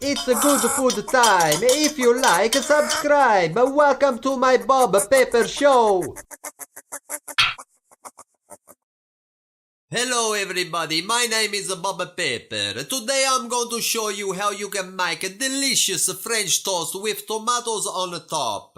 It's a good food time. If you like, subscribe. Welcome to my Bob Pepper Show. Hello everybody, my name is Bob Pepper. Today I'm going to show you how you can make a delicious French toast with tomatoes on the top.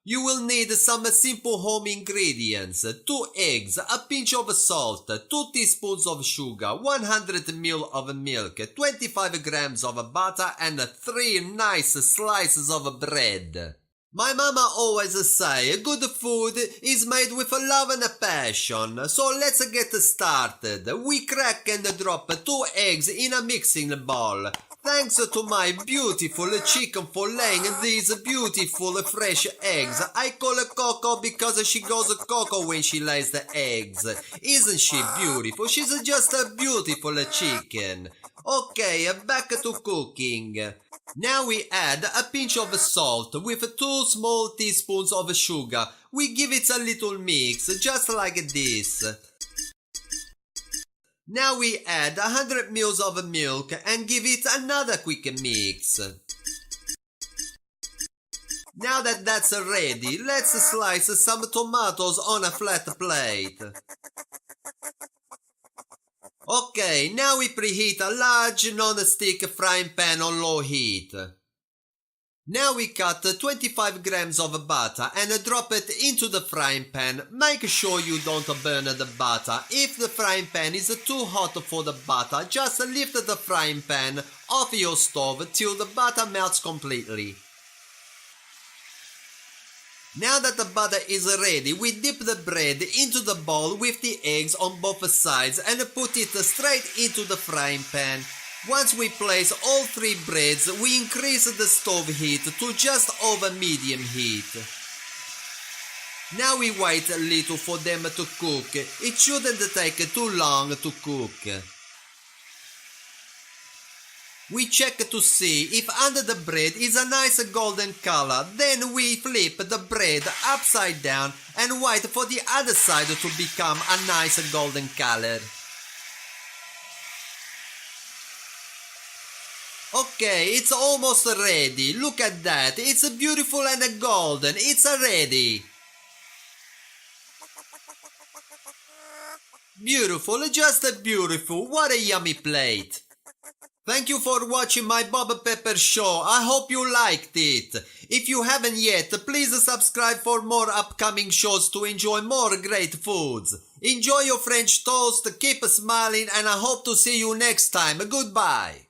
You will need some simple home ingredients: 2 eggs, a pinch of salt, 2 teaspoons of sugar, 100 ml of milk, 25 grams of butter and 3 nice slices of bread. My mama always say good food is made with love and passion, so let's get started. We crack and drop 2 eggs in a mixing bowl. Thanks to my beautiful chicken for laying these beautiful fresh eggs. I call her Coco because she goes Coco when she lays the eggs. Isn't she beautiful? She's just a beautiful chicken. Okay, back to cooking. Now we add a pinch of salt with 2 small teaspoons of sugar. We give it a little mix, just like this. Now we add 100 ml of milk and give it another quick mix. Now that that's ready, let's slice some tomatoes on a flat plate. Okay, now we preheat a large non-stick frying pan on low heat. Now we cut 25 grams of butter and drop it into the frying pan. Make sure you don't burn the butter. If the frying pan is too hot for the butter, just lift the frying pan off your stove till the butter melts completely. Now that the butter is ready, we dip the bread into the bowl with the eggs on both sides and put it straight into the frying pan. Once we place all 3 breads, we increase the stove heat to just over medium heat. Now we wait a little for them to cook. It shouldn't take too long to cook. We check to see if under the bread is a nice golden color. Then we flip the bread upside down and wait for the other side to become a nice golden color. Okay, it's almost ready. Look at that. It's beautiful and golden. It's ready. Beautiful, just beautiful. What a yummy plate. Thank you for watching my Bob Pepper Show. I hope you liked it. If you haven't yet, please subscribe for more upcoming shows to enjoy more great foods. Enjoy your French toast, keep smiling, and I hope to see you next time. Goodbye.